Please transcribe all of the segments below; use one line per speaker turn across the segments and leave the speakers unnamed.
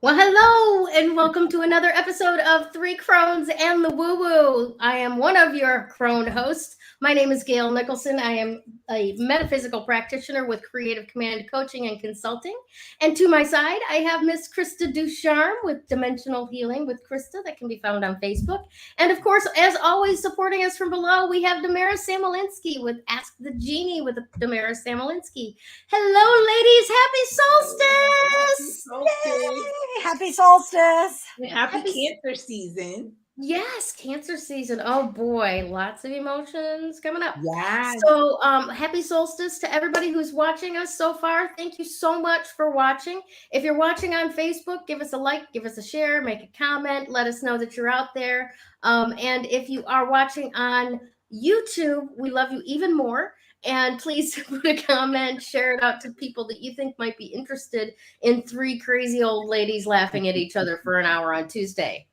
Well, hello, and welcome to another episode of Three Crones and the Woo Woo. I am one of your crone hosts. My name is Gayle Nicholson. I am a metaphysical practitioner with Creative Command Coaching and Consulting. And to my side, I have Miss Krista Ducharme with Dimensional Healing with Krista that can be found on Facebook. And of course, as always, supporting us from below, we have Damaris Samolinski with Ask the Genie with Damaris Samolinski. Hello, ladies. Happy solstice!
Yay! Happy solstice.
Happy
Happy
Cancer season.
Yes, Cancer season. Oh boy, lots of emotions coming up.
Yes.
So, happy solstice to everybody who's watching us so far. Thank you so much for watching. If you're watching on Facebook, give us a like, give us a share, make a comment, let us know that you're out there. And if you are watching on YouTube, we love you even more. And please put a comment, share it out to people that you think might be interested in three crazy old ladies laughing at each other for an hour on Tuesday.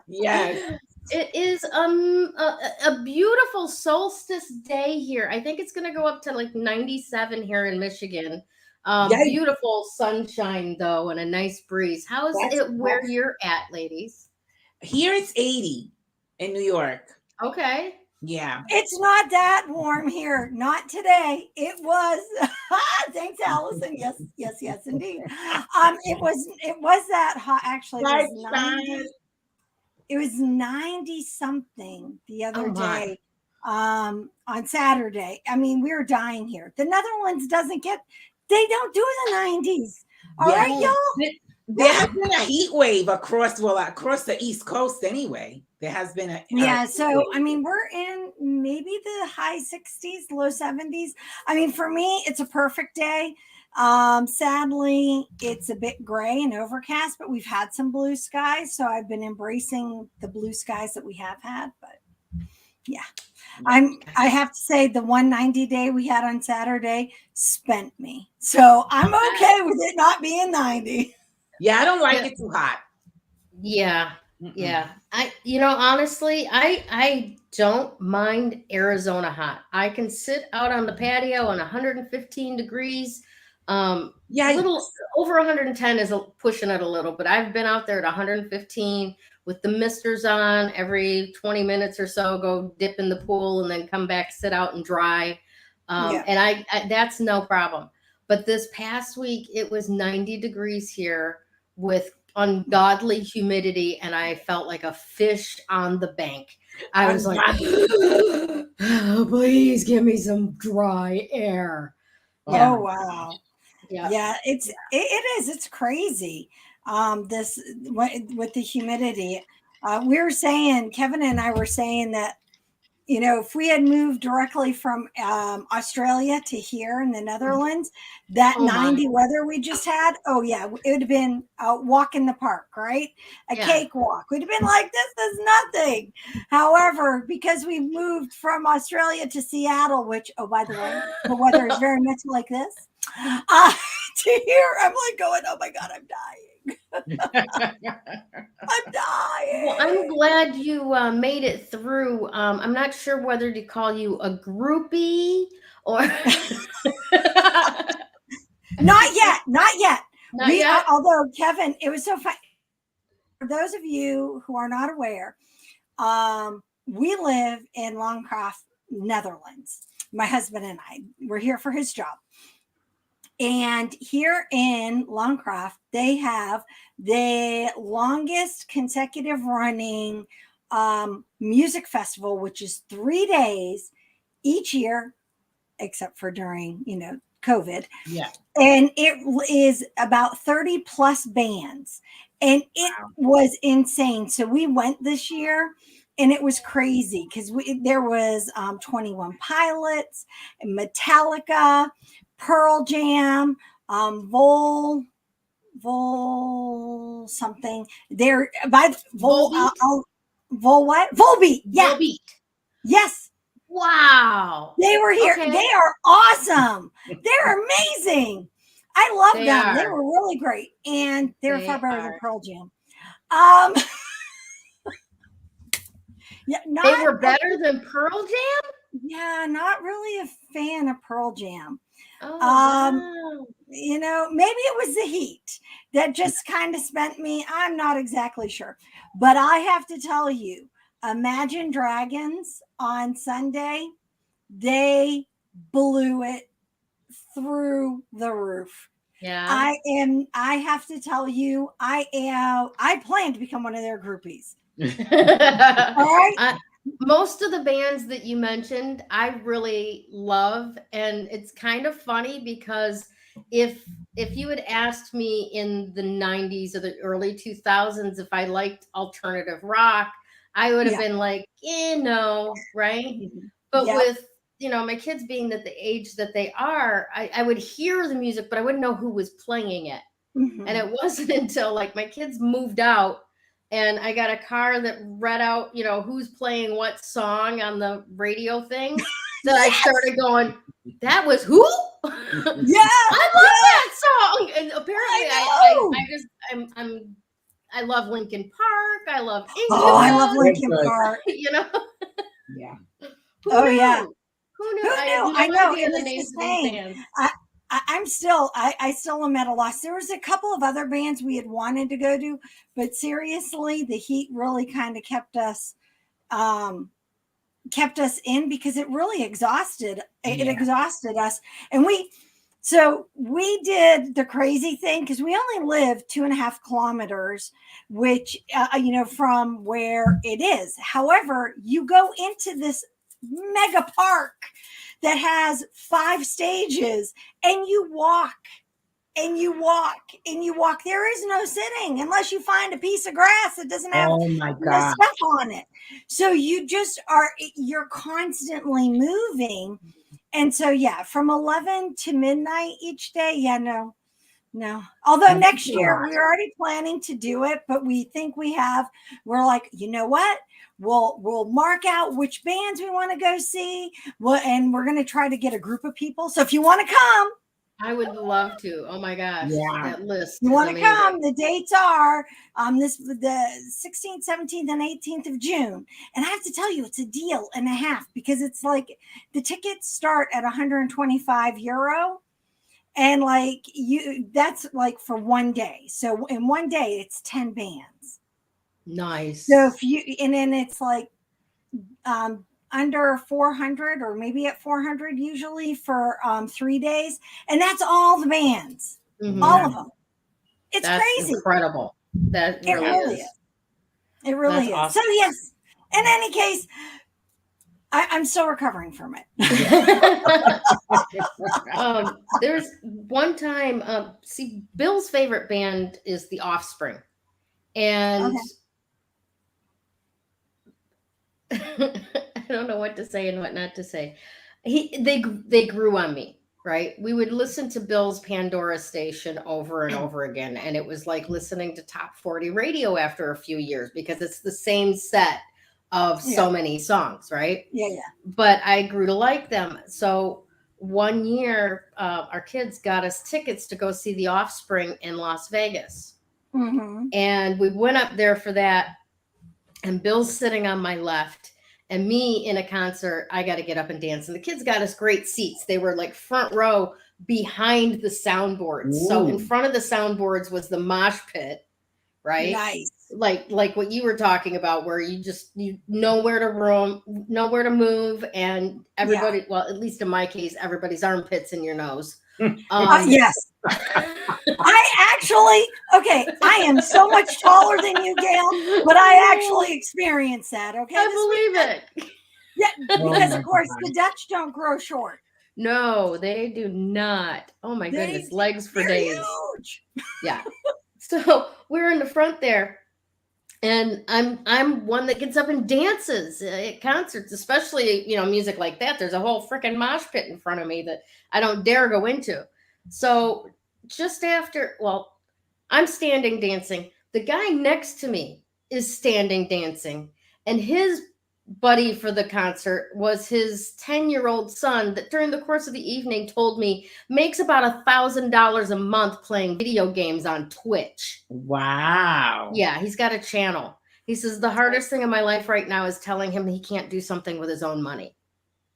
Yes.
It is a beautiful solstice day here. I think it's going to go up to like 97 here in Michigan.
Yes.
Beautiful sunshine though, and a nice breeze. How is it where you're at, ladies?
Here it's 80 in New York.
Okay.
Yeah.
It's not that warm here. Not today. It was. Thanks, Allison. Yes, indeed. It was that hot. Actually, it was 90. It was 90 something the other day. On Saturday. I mean, we were dying here. The Netherlands they don't do the 90s. All right, y'all.
There has been a heat wave across the East Coast anyway. There has been
so I mean, we're in maybe the high 60s, low 70s. I mean, for me, it's a perfect day. Sadly, it's a bit gray and overcast, but we've had some blue skies, so I've been embracing the blue skies that we have had. But yeah, I have to say the 190 day we had on Saturday spent me, so I'm okay with it not being 90.
Yeah, I don't like it too hot.
Yeah. Yeah. Honestly, I don't mind Arizona hot. I can sit out on the patio on 115 degrees. A little over 110 is pushing it a little, but I've been out there at 115 with the misters on every 20 minutes or so, go dip in the pool and then come back, sit out and dry. And I that's no problem. But this past week, it was 90 degrees here with ungodly humidity, and I felt like a fish on the bank. I was like, oh, please give me some dry air.
Yeah. Oh wow.
Yeah.
It is. It's crazy. This with the humidity. Kevin and I were saying that, if we had moved directly from Australia to here in the Netherlands, that 90 weather we just had, it would have been a walk in the park, right? A cakewalk. We'd have been like, this is nothing. However, because we moved from Australia to Seattle, which, oh, by the way, the weather is very much like this, to here, I'm like going, oh my God, I'm dying. I'm dying.
Well, I'm glad you made it through. I'm not sure whether to call you a groupie or
not yet. Not
yet.
Although Kevin, it was so fun. For those of you who are not aware, we live in Longcroft, Netherlands. My husband and I, we're here for his job. And here in Longcroft, they have the longest consecutive running music festival, which is 3 days each year, except for during, COVID.
Yeah.
And it is about 30 plus bands. And it was insane. So we went this year. And it was crazy because there was 21 Pilots, Metallica, Pearl Jam, Vol something. They're by Volbeat. Volbeat. Yeah. Volbeat. Yes.
Wow.
They were here. Okay. They are awesome. They're amazing. I love them. They were really great. And they were far better than Pearl Jam.
Yeah, they were better than Pearl Jam?
Yeah, not really a fan fan of Pearl Jam.
Oh, wow.
You know, maybe it was the heat that just kind of spent me. I'm not exactly sure. But I have to tell you, Imagine Dragons on Sunday, they blew it through the roof.
Yeah.
I have to tell you, I plan to become one of their groupies. All right.
Most of the bands that you mentioned, I really love, and it's kind of funny because if you had asked me in the 90s or the early 2000s if I liked alternative rock, I would have been like, no, right? But with my kids being that the age that they are, I would hear the music, but I wouldn't know who was playing it. And it wasn't until like my kids moved out and I got a car that read out, who's playing what song on the radio thing that I started going, that was who?
Yeah.
I love that song. And apparently I love Linkin Park. I love England.
Oh, I love Linkin Park.
Yeah.
Who knew?
Who knew?
I know.
And the names of these bands.
I still am at a loss. There was a couple of other bands we had wanted to go to, but seriously, the heat really kind of kept us in because it really exhausted. It exhausted us, and we did the crazy thing because we only live 2.5 kilometers, which from where it is. However, you go into this mega park that has 5 stages and you walk and you walk and you walk. There is no sitting unless you find a piece of grass that doesn't have the stuff on it. So you just you're constantly moving. And so, from 11 to midnight each day. No. Although next year we're already planning to do it, but we think we're like, you know what? We'll mark out which bands we want to go see. And we're going to try to get a group of people. So if you want to come,
I would love to. Oh my gosh.
Yeah.
That list.
You want to come. The dates are the 16th, 17th, and 18th of June. And I have to tell you, it's a deal and a half because it's like the tickets start at €125. And that's like for one day. So in one day, it's 10 bands.
Nice.
So and then it's like under 400 or maybe at 400 usually for 3 days. And that's all the bands, all of them. It's crazy.
Incredible. That really is.
It really is.
Awesome.
So yes, in any case, I'm still recovering from it.
There's one time, Bill's favorite band is The Offspring. And I don't know what to say and what not to say. They grew on me, right? We would listen to Bill's Pandora station over and over again. And it was like listening to Top 40 radio after a few years because it's the same set of so many songs, right?
Yeah.
But I grew to like them. So one year, our kids got us tickets to go see The Offspring in Las Vegas. And we went up there for that. And Bill's sitting on my left. And me in a concert, I got to get up and dance. And the kids got us great seats. They were like front row behind the soundboards.
Ooh.
So in front of the soundboards was the mosh pit, right?
Nice.
Like what you were talking about, where you know where to move, and everybody, well, at least in my case, everybody's armpits in your nose.
Yes. I am so much taller than you, Gayle, but I actually experienced that. Okay.
I believe it.
Yeah, because of course the Dutch don't grow short.
No, they do not. Oh my goodness, legs for days.
Huge.
Yeah. So we're in the front there. And I'm one that gets up and dances at concerts, especially, music like that. There's a whole freaking mosh pit in front of me that I don't dare go into. So just after, I'm standing dancing. The guy next to me is standing dancing. And his buddy for the concert was his 10-year-old son that during the course of the evening told me makes about $1,000 a month playing video games on Twitch.
Wow.
Yeah, he's got a channel. He says the hardest thing in my life right now is telling him he can't do something with his own money.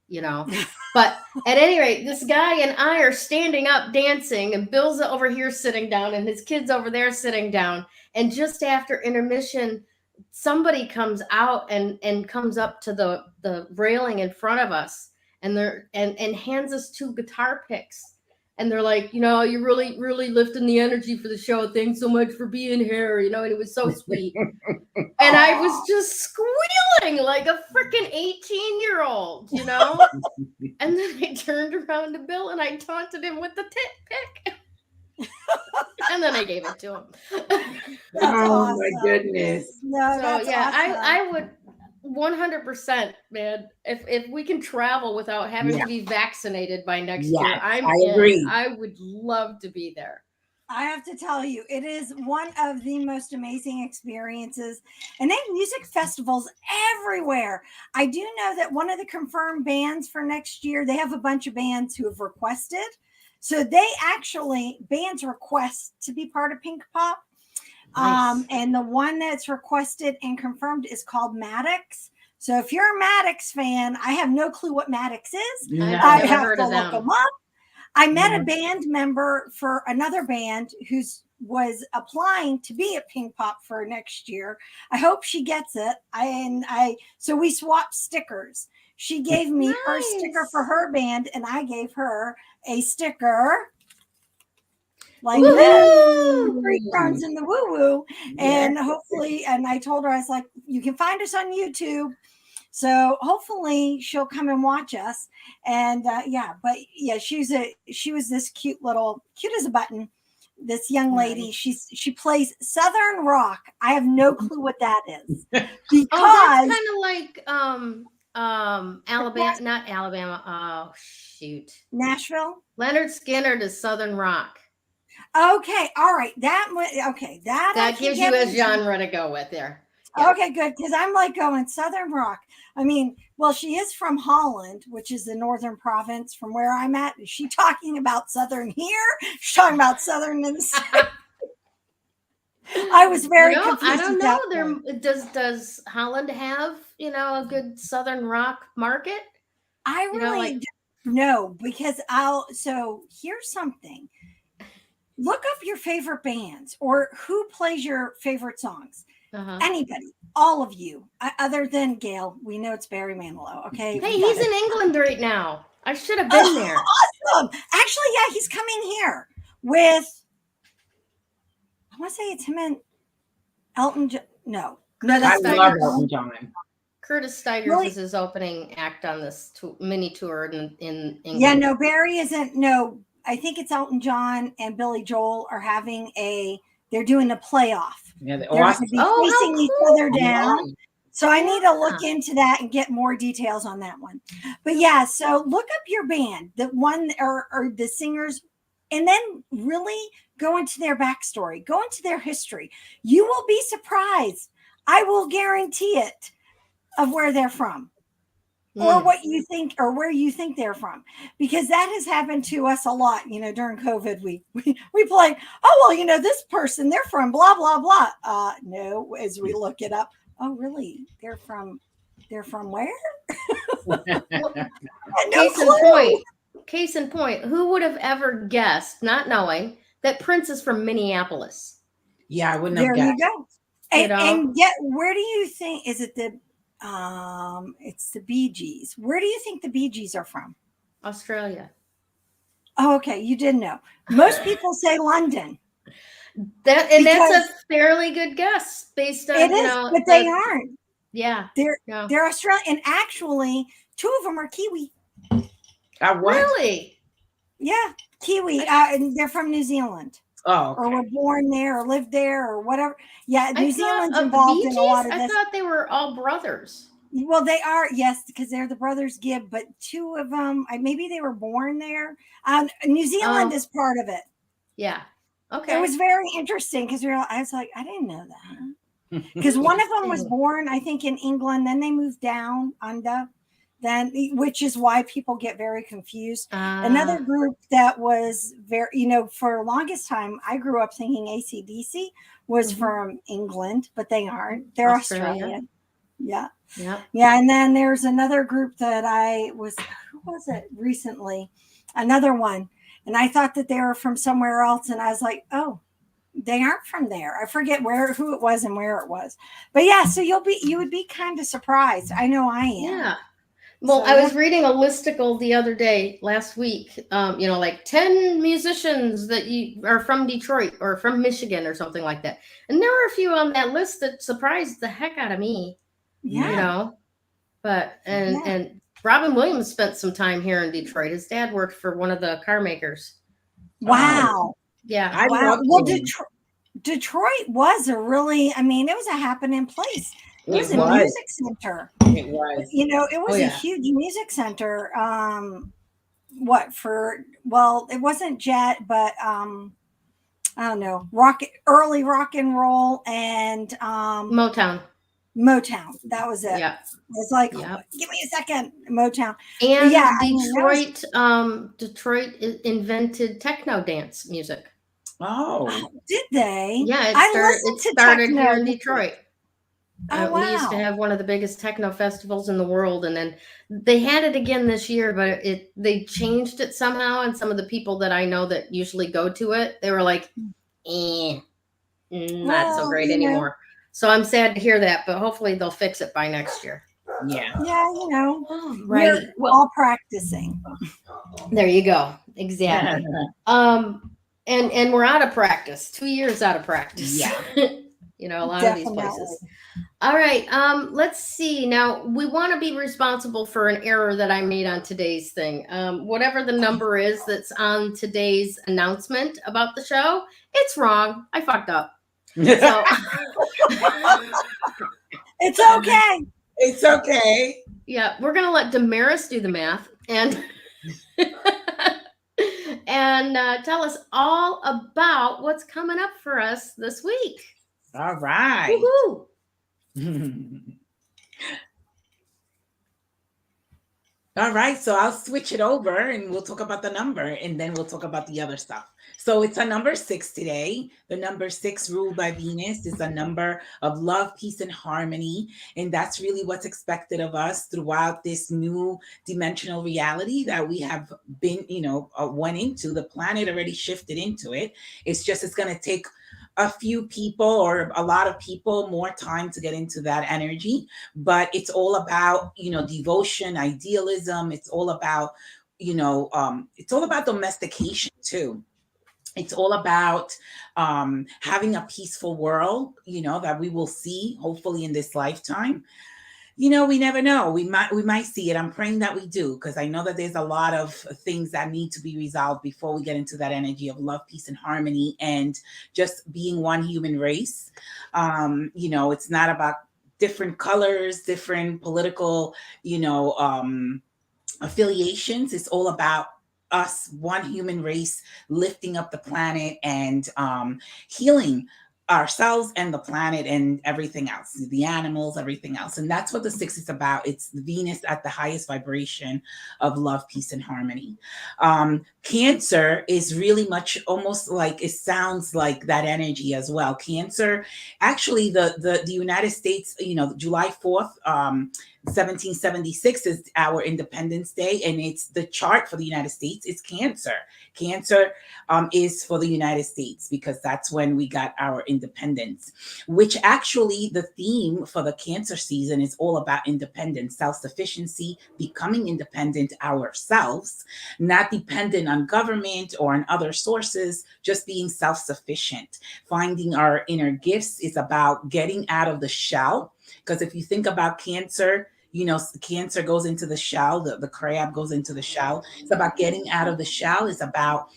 you know. But at any rate, this guy and I are standing up dancing, and Bill's over here sitting down, and his kids over there sitting down. And just after intermission, somebody comes out and comes up to the railing in front of us, and hands us 2 guitar picks. And they're like, you know, you're really, really lifting the energy for the show. Thanks so much for being here. You know, and it was so sweet. And I was just squealing like a freaking 18-year-old, you know? And then I turned around to Bill and I taunted him with the tit pick. And then I gave it to him.
Oh, awesome. My goodness.
No,
so yeah,
awesome.
I would 100%, man. If we can travel without having to be vaccinated by next year, I agree. I would love to be there.
I have to tell you, it is one of the most amazing experiences, and they have music festivals everywhere. I do know that one of the confirmed bands for next year, they have a bunch of bands who have requested. So bands request to be part of Pink Pop. Nice. And the one that's requested and confirmed is called Maddox. So if you're a Maddox fan, I have no clue what Maddox is.
No,
I have to look them up. I met a band member for another band who was applying to be at Pink Pop for next year. I hope she gets it. So we swapped stickers. She gave me her sticker for her band, and I gave her a sticker like this, 3 Crones in the woo woo. And hopefully, and I told her, I was like, you can find us on YouTube. So hopefully she'll come and watch us. And she was this cute as a button, this young lady. She plays Southern rock. I have no clue what that is. Because
that's kind of like Alabama, not Alabama. Oh shoot.
Nashville.
Leonard Skinner does Southern rock.
Okay, all right. That
gives you a genre to go with there.
Yeah. Okay, good. Because I'm like going Southern rock. I mean, well, she is from Holland, which is the northern province from where I'm at. Is she talking about Southern here? She's talking about Southern in the South. I was very confused.
I don't know. Does Holland have, a good Southern rock market?
I really don't know, because so here's something. Look up your favorite bands or who plays your favorite songs. Anybody, all of you, other than Gayle. We know it's Barry Manilow. Okay.
Hey, he's in England right now. I should have been there.
Awesome. Actually, yeah, he's coming here with. I want to say it's him and Elton John. No,
that's I love Elton John.
Curtis Stigers is his opening act on this mini tour in England.
Yeah, no, Barry isn't. No, I think it's Elton John and Billy Joel are having they're doing a playoff.
Yeah, they're
going to be facing each other down. So I need to look into that and get more details on that one. But yeah, so look up your band, the one or the singers, and then really go into their backstory, go into their history. You will be surprised. I will guarantee it, of where they're from. Or what you think, or where you think they're from, because that has happened to us a lot. During COVID, we play. Oh well, this person, they're from blah blah blah. No, as we look it up. Oh really? They're from where?
Case in point. Who would have ever guessed, not knowing, that Prince is from Minneapolis?
Yeah, I wouldn't have guessed.
There you go. And yet, where do you think is it the? It's the Bee Gees. Where do you think the Bee Gees are from?
Australia.
Oh, okay. You did know. Most people say London.
That's a fairly good guess based on
but they aren't.
Yeah,
they're Australian, and actually, 2 of them are Kiwi.
Really?
Yeah, Kiwi. And they're from New Zealand.
Oh, okay.
Or were born there, or lived there, or whatever. Yeah, New Zealand's involved in a lot of this.
I thought they were all brothers.
Well, they are, yes, because they're the brothers Gibb. But 2 of them, maybe they were born there. New Zealand is part of it.
Yeah. Okay.
It was very interesting because I was like, I didn't know that. Because one of them was born, I think, in England. Then they moved down under. Which is why people get very confused. Another group that was very, for the longest time, I grew up thinking AC/DC was from England, but they aren't. They're Australian. Yeah.
Yeah.
Yeah. And then there's another group that who was it recently? Another one. And I thought that they were from somewhere else. And I was like, oh, they aren't from there. I forget who it was and where it was. But yeah, so you would be kind of surprised. I know I am.
Yeah. Well,
So,
I was reading a listicle the other day, last week, like 10 musicians that you are from Detroit or from Michigan or something like that. And there were a few on that list that surprised the heck out of me,
yeah.
But, and Robin Williams spent some time here in Detroit. His dad worked for one of the car makers.
Wow.
Yeah.
I
Wow.
love
Well,
him.
Detroit was it was a happening place. It was a music center.
It was.
It was a huge music center. It wasn't Jet, but I don't know, early rock and roll and
Motown.
That was it.
Yeah.
It's like, give me a second, Motown.
And
Detroit,
Detroit invented techno dance music.
Oh,
did they?
Yeah, it started here in Detroit.
Oh, wow.
We used to have one of the biggest techno festivals in the world, and then they had it again this year, but they changed it somehow. And some of the people that I know that usually go to it, they were like, not so great anymore. So I'm sad to hear that, but hopefully they'll fix it by next year.
Yeah.
Right.
We're all practicing.
There you go. Exactly. And we're out of practice. 2 years out of practice.
Yeah.
A lot of these places. All right. Let's see. Now, we want to be responsible for an error that I made on today's thing. Whatever the number is that's on today's announcement about the show, it's wrong. I fucked up. So
it's okay.
It's okay.
Yeah, we're going to let Damaris do the math and tell us all about what's coming up for us this week.
All right.
Woohoo.
All right, so I'll switch it over and we'll talk about the number and then we'll talk about the other stuff. So it's a number 6 today. The number 6 ruled by Venus is a number of love, peace, and harmony. And that's really what's expected of us throughout this new dimensional reality that we have been, went into. The planet already shifted into it. It's going to take a few people or a lot of people more time to get into that energy, but it's all about, devotion, idealism. It's all about, it's all about domestication too. It's all about having a peaceful world, that we will see hopefully in this lifetime. We never know. We might see it. I'm praying that we do, because I know that there's a lot of things that need to be resolved before we get into that energy of love, peace, and harmony, and just being one human race. It's not about different colors, different political, affiliations. It's all about us, one human race, lifting up the planet and healing ourselves and the planet and everything else, the animals, everything else. And that's what the 6 is about. It's Venus at the highest vibration of love, peace, and harmony. Cancer is really much almost like, it sounds like that energy as well. Cancer, actually the United States, July 4th, 1776 is our Independence Day, and it's the chart for the United States is Cancer. Cancer is for the United States because that's when we got our independence, which actually the theme for the Cancer season is all about independence, self-sufficiency, becoming independent ourselves, not dependent on government or on other sources, just being self-sufficient. Finding our inner gifts is about getting out of the shell, because if you think about Cancer, Cancer goes into the shell, the crab goes into the shell. It's about getting out of the shell. It's about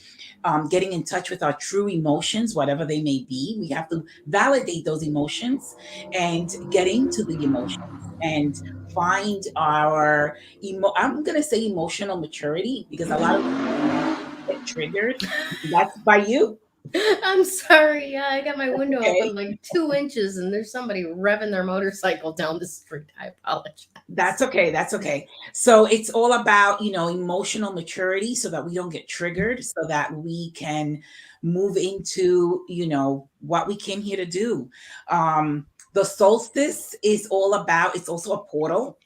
getting in touch with our true emotions, whatever they may be. We have to validate those emotions and get into the emotions and find our, I'm going to say emotional maturity, because a lot of people get triggered. That's by you.
I'm sorry. Yeah, I got my window open like 2 inches and there's somebody revving their motorcycle down the street. I apologize.
That's okay. That's okay. So it's all about, emotional maturity so that we don't get triggered, so that we can move into, what we came here to do. The solstice is all about, it's also a portal.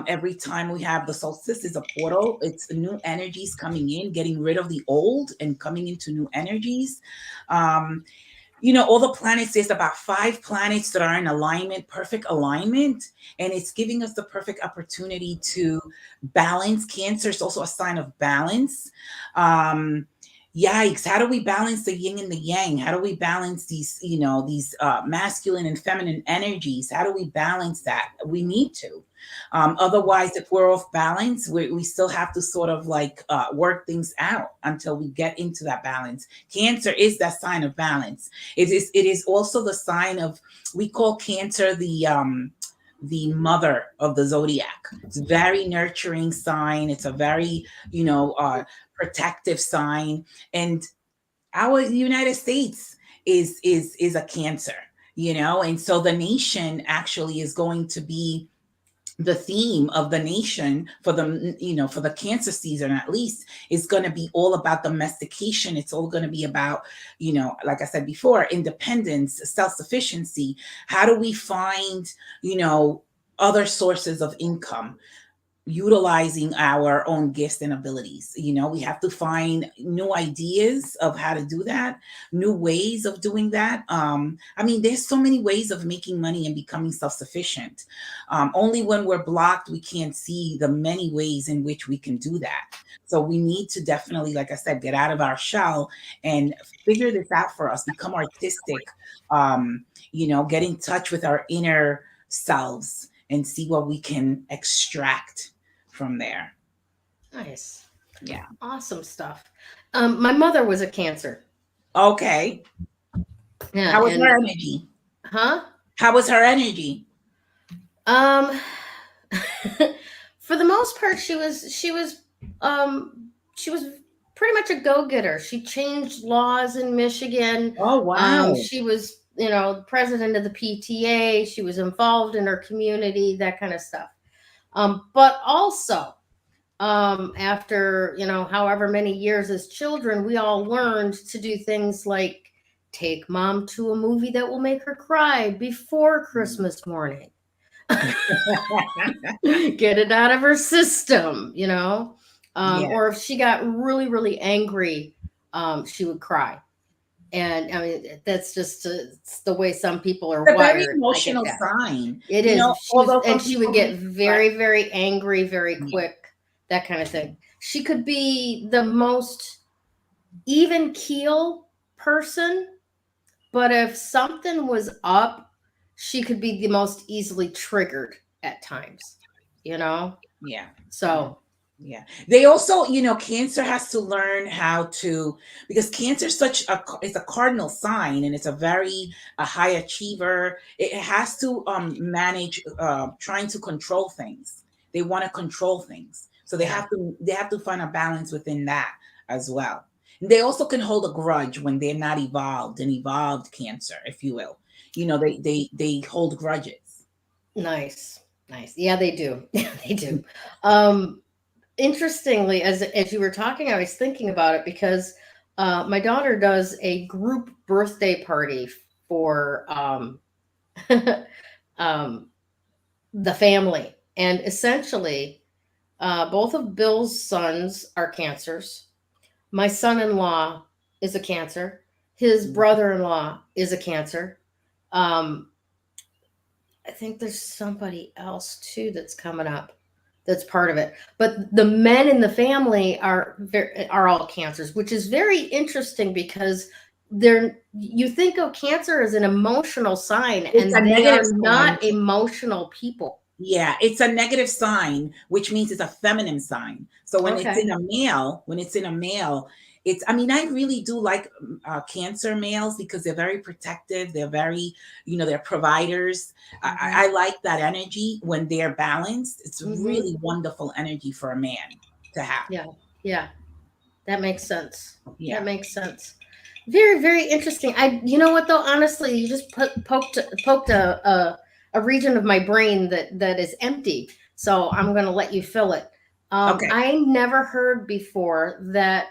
Every time we have the solstice is a portal. It's new energies coming in, getting rid of the old and coming into new energies. All the planets, there's about 5 planets that are in alignment, perfect alignment, and it's giving us the perfect opportunity to balance. Cancer is also a sign of balance. Yikes, how do we balance the yin and the yang? How do we balance these masculine and feminine energies? How do we balance that? We need to. Otherwise, if we're off balance, we still have to sort of work things out until we get into that balance. Cancer is that sign of balance. It is also the sign of, we call Cancer the mother of the zodiac. It's a very nurturing sign. It's a very, protective sign. And our United States is a Cancer, and so the nation actually is going to be, the theme of the nation for the Cancer season, at least, is going to be all about domestication. It's all going to be about, like I said before, independence, self-sufficiency. How do we find, other sources of income, utilizing our own gifts and abilities? We have to find new ideas of how to do that, new ways of doing that. There's so many ways of making money and becoming self-sufficient. Only when we're blocked, we can't see the many ways in which we can do that. So we need to definitely, like I said, get out of our shell and figure this out for us, become artistic, get in touch with our inner selves and see what we can extract from there.
Nice.
Yeah.
Awesome stuff. My mother was a Cancer.
Okay.
Yeah.
How was her energy?
Huh?
How was her energy?
For the most part, she was pretty much a go-getter. She changed laws in Michigan.
Oh, wow.
She was, president of the PTA. She was involved in her community, that kind of stuff. But also, after, however many years as children, we all learned to do things like take mom to a movie that will make her cry before Christmas morning. Get it out of her system,
Yeah.
Or if she got really, really angry, she would cry. And that's just it's the way some people are
It's a
wired.
very emotional sign.
It is. She would get very, very angry very quick, that kind of thing. She could be the most even keel person, but if something was up, she could be the most easily triggered at times,
Yeah.
So
yeah. They also, Cancer has to learn how to, because Cancer is it's a cardinal sign, and it's a high achiever. It has to manage trying to control things. They want to control things. So they have to find a balance within that as well. And they also can hold a grudge when they're not evolved, an evolved Cancer, if you will. They hold grudges.
Nice. Yeah, they do. They do. Interestingly, as you were talking, I was thinking about it because my daughter does a group birthday party for the family, and essentially, both of Bill's sons are Cancers. My son-in-law is a Cancer. His brother-in-law is a Cancer. I think there's somebody else too that's coming up that's part of it. But the men in the family are all Cancers, which is very interesting because you think of Cancer as an emotional sign, and they are not emotional people.
Yeah, it's a negative sign, which means it's a feminine sign. So when it's in a male, I really do like Cancer males because they're very protective. They're very, they're providers. I like that energy when they're balanced. It's really wonderful energy for a man to have.
Yeah. That makes sense.
Yeah.
That makes sense. Very, very interesting. You know what though? Honestly, you just poked a region of my brain that is empty. So I'm going to let you fill it.
Okay.
I never heard before that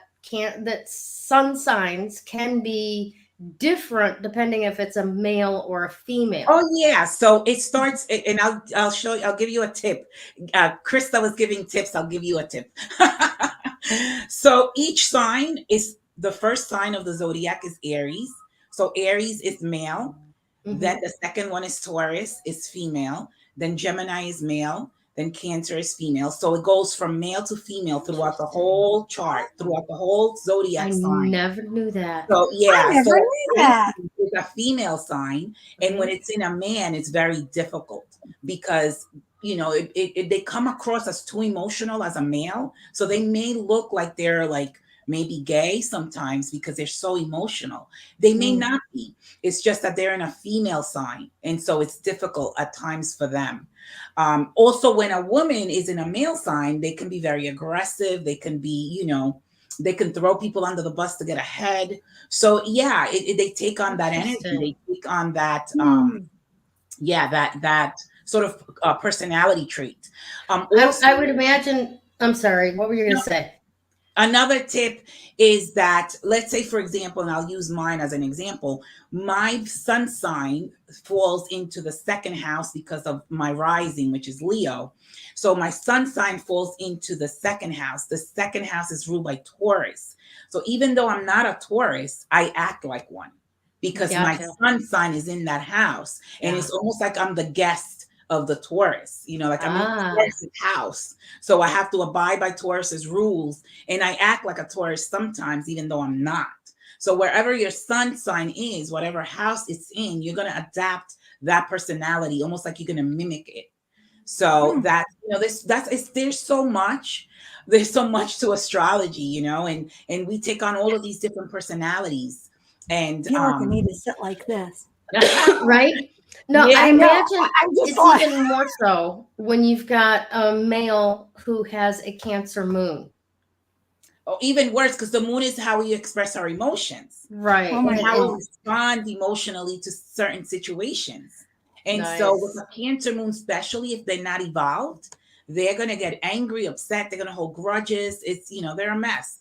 sun signs can be different depending if it's a male or a female.
Oh yeah, so it starts, and I'll show you. I'll give you a tip. Krista was giving tips. I'll give you a tip. So each sign is the first sign of the zodiac is Aries. So Aries is male. Then the second one is Taurus, is female. Then Gemini is male. Then Cancer is female. So it goes from male to female throughout the whole chart, throughout the whole zodiac sign.
I never knew that.
So yeah,
I never knew that.
It's a female sign, and when it's in a man, it's very difficult because they come across as too emotional as a male. So they may look like they're like maybe gay sometimes because they're so emotional. They may not be. It's just that they're in a female sign, and so it's difficult at times for them. Also, when a woman is in a male sign, they can be very aggressive. They can be, they can throw people under the bus to get ahead. So yeah, they take on that energy. They take on that, that sort of personality trait. Also,
I would imagine. I'm sorry. What were you going to say?
Another tip is that, let's say, for example, and I'll use mine as an example, my sun sign falls into the second house because of my rising, which is Leo. So my sun sign falls into the second house. The second house is ruled by Taurus. So even though I'm not a Taurus, I act like one because my sun sign is in that house. And it's almost like I'm the guest of the Taurus, like I'm in Taurus's house. So I have to abide by Taurus's rules. And I act like a Taurus sometimes, even though I'm not. So wherever your sun sign is, whatever house it's in, you're going to adapt that personality, almost like you're going to mimic it. So that, there's so much to astrology, and we take on all of these different personalities. And
I feel like I need to sit like this.
Right? No, I imagine it's even more so when you've got a male who has a Cancer moon.
Oh, even worse, because the moon is how we express our emotions.
Right.
And how we respond emotionally to certain situations. And so with a Cancer moon, especially if they're not evolved, they're going to get angry, upset. They're going to hold grudges. It's, they're a mess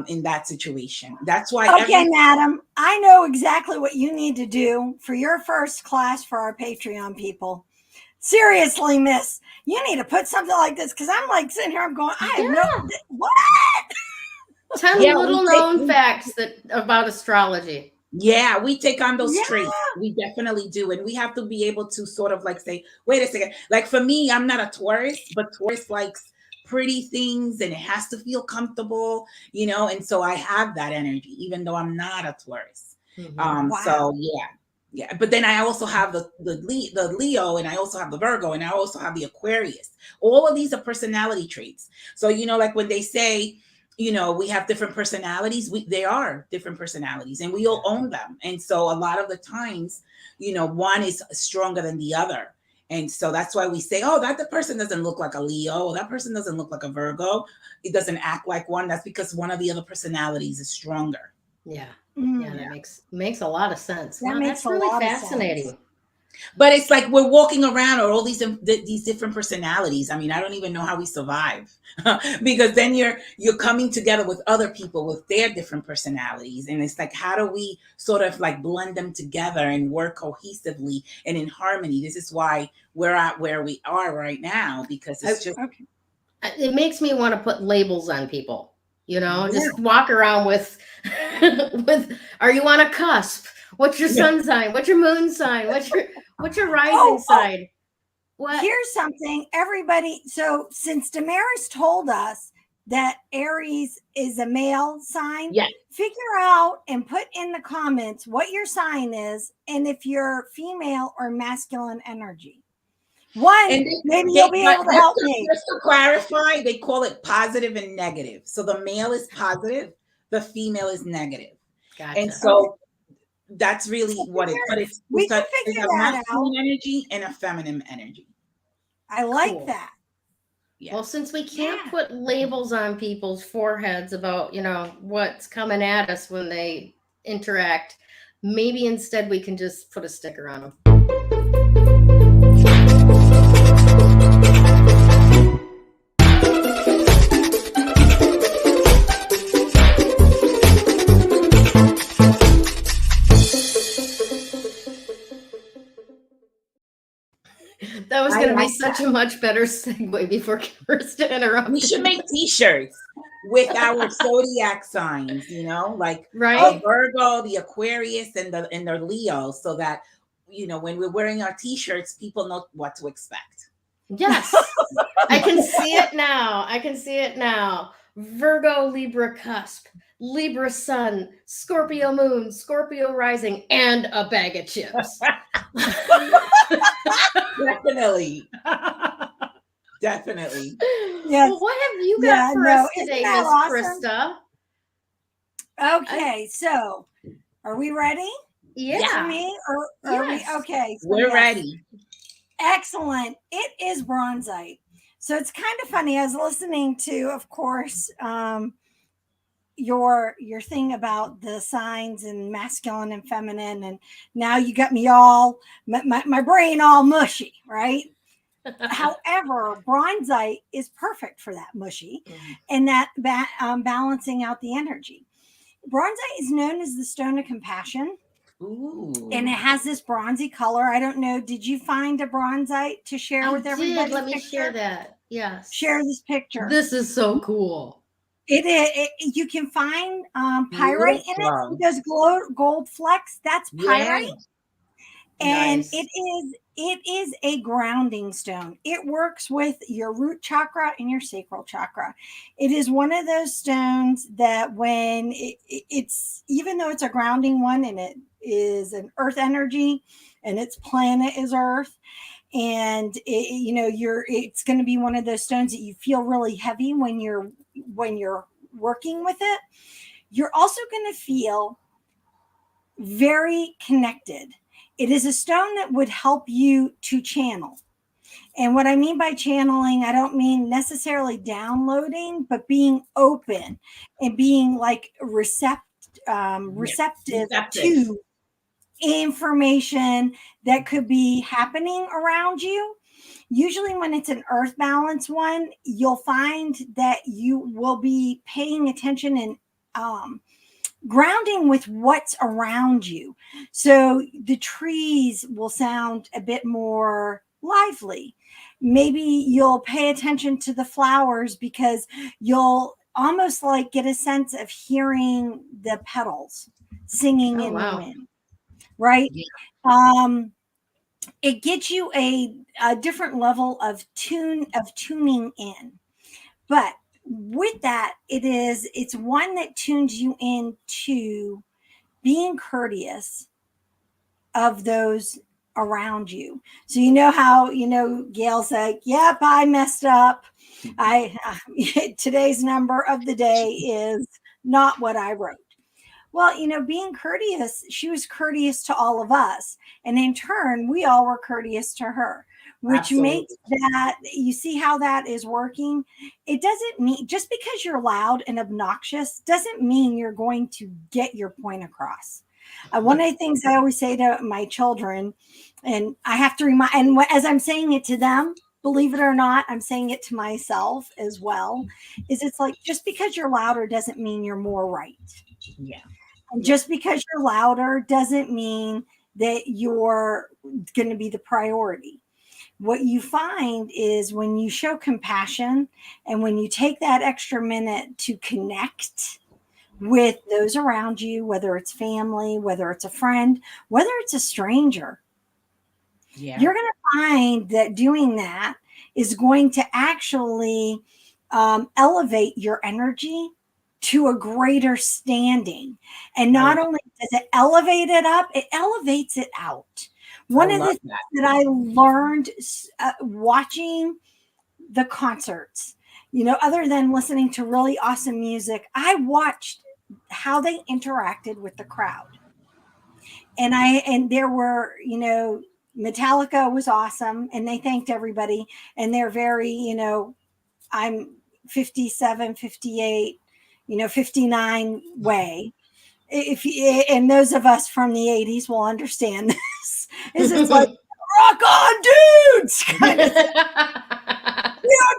in that situation. That's why.
Okay, madam, I know exactly what you need to do for your first class for our Patreon people. Seriously, miss, you need to put something like this because I'm like sitting here, I'm going, I have no, what?
10 little known facts about astrology.
Yeah, we take on those traits. We definitely do. And we have to be able to sort of like say, wait a second. Like for me, I'm not a Taurus, but Taurus likes pretty things and it has to feel comfortable, and so I have that energy, even though I'm not a Taurus. So yeah. But then I also have the Leo, and I also have the Virgo, and I also have the Aquarius. All of these are personality traits. So, like when they say, we have different personalities, they are different personalities and we all own them. And so a lot of the times, one is stronger than the other. And so that's why we say, oh, that the person doesn't look like a Leo, or that person doesn't look like a Virgo. It doesn't act like one. That's because one of the other personalities is stronger.
Yeah. That makes a lot of sense. That's really fascinating.
But it's like we're walking around with all these different personalities. I mean, I don't even know how we survive because then you're coming together with other people with their different personalities. And it's like, how do we sort of like blend them together and work cohesively and in harmony? This is why we're at where we are right now, because it's
it makes me want to put labels on people, just walk around with, are you on a cusp? What's your sun sign? What's your moon sign? What's your rising sign? What?
Here's something, everybody. So since Damaris told us that Aries is a male sign, figure out and put in the comments what your sign is and if you're female or masculine energy. Maybe you'll be able to help me.
Just to clarify, they call it positive and negative. So the male is positive, the female is negative.
Gotcha.
And so that's really what it is. But it's
a
masculine energy and a feminine energy.
I like that.
Yeah.
Well, since we can't put labels on people's foreheads about, what's coming at us when they interact, maybe instead we can just put a sticker on them. such a much better segue before Krista interrupted.
We should make T-shirts with our zodiac signs, you know, like
Right?
the Virgo, the Aquarius, and the Leo, so that, you know, when we're wearing our T-shirts, people know what to expect.
Yes. I can see it now. I can see it now. Virgo, Libra cusp, Libra sun, Scorpio moon, Scorpio rising, and a bag of chips.
Definitely. Definitely.
Yes.
Well, what have you got for us today,
Isn't that
Miss
awesome?
Krista?
Okay, so are we ready?
Yeah.
For me? Or are we okay? So
We're
yes.
ready.
Excellent. It is Bronzite. So it's kind of funny. I was listening to, of course, your thing about the signs and masculine and feminine, and now you got me all my brain all mushy, right? However, Bronzite is perfect for that mushy and that balancing out the energy. Bronzite is known as the stone of compassion.
Ooh.
And it has this bronzy color. I don't know. Did you find a Bronzite to share with everybody?
Let me share that. Yes.
Share this picture.
This is so cool.
It is. You can find pyrite in it. Those gold flecks. That's pyrite.
Yeah.
And
Nice.
it is a grounding stone. It works with your root chakra and your sacral chakra. It is one of those stones that when it's, even though it's a grounding one and it is an earth energy and its planet is earth, and it's going to be one of those stones that you feel really heavy when you're working with it. You're also going to feel very connected. It is a stone that would help you to channel. And what I mean by channeling, I don't mean necessarily downloading, but being open and being like receptive to information that could be happening around you. Usually when it's an earth balance one, you'll find that you will be paying attention and grounding with what's around you. So the trees will sound a bit more lively. Maybe you'll pay attention to the flowers because you'll almost like get a sense of hearing the petals singing in the wind, right? Yeah. It gets you a different level of tuning in. But with that, it's one that tunes you into being courteous of those around you. So you know how, Gayle's like, yep, I messed up. Today's number of the day is not what I wrote. Well, being courteous, she was courteous to all of us. And in turn, we all were courteous to her, which
Absolutely.
makes that, you see how that is working? It doesn't mean, just because you're loud and obnoxious doesn't mean you're going to get your point across. One of the things I always say to my children, and I have to remind, and as I'm saying it to them, believe it or not, I'm saying it to myself as well, is it's like, just because you're louder doesn't mean you're more right.
Yeah.
And just because you're louder doesn't mean that you're going to be the priority. What you find is when you show compassion and when you take that extra minute to connect with those around you, whether it's family, whether it's a friend, whether it's a stranger, you're going to find that doing that is going to actually elevate your energy to a greater standing. And not only does it elevate it up, it elevates it out. One of the things that I learned watching the concerts, other than listening to really awesome music, I watched how they interacted with the crowd. And there were, Metallica was awesome and they thanked everybody. And they're very, I'm 57, 58, 59 way. And those of us from the 80s will understand this. It's like, rock on, dudes! Kind of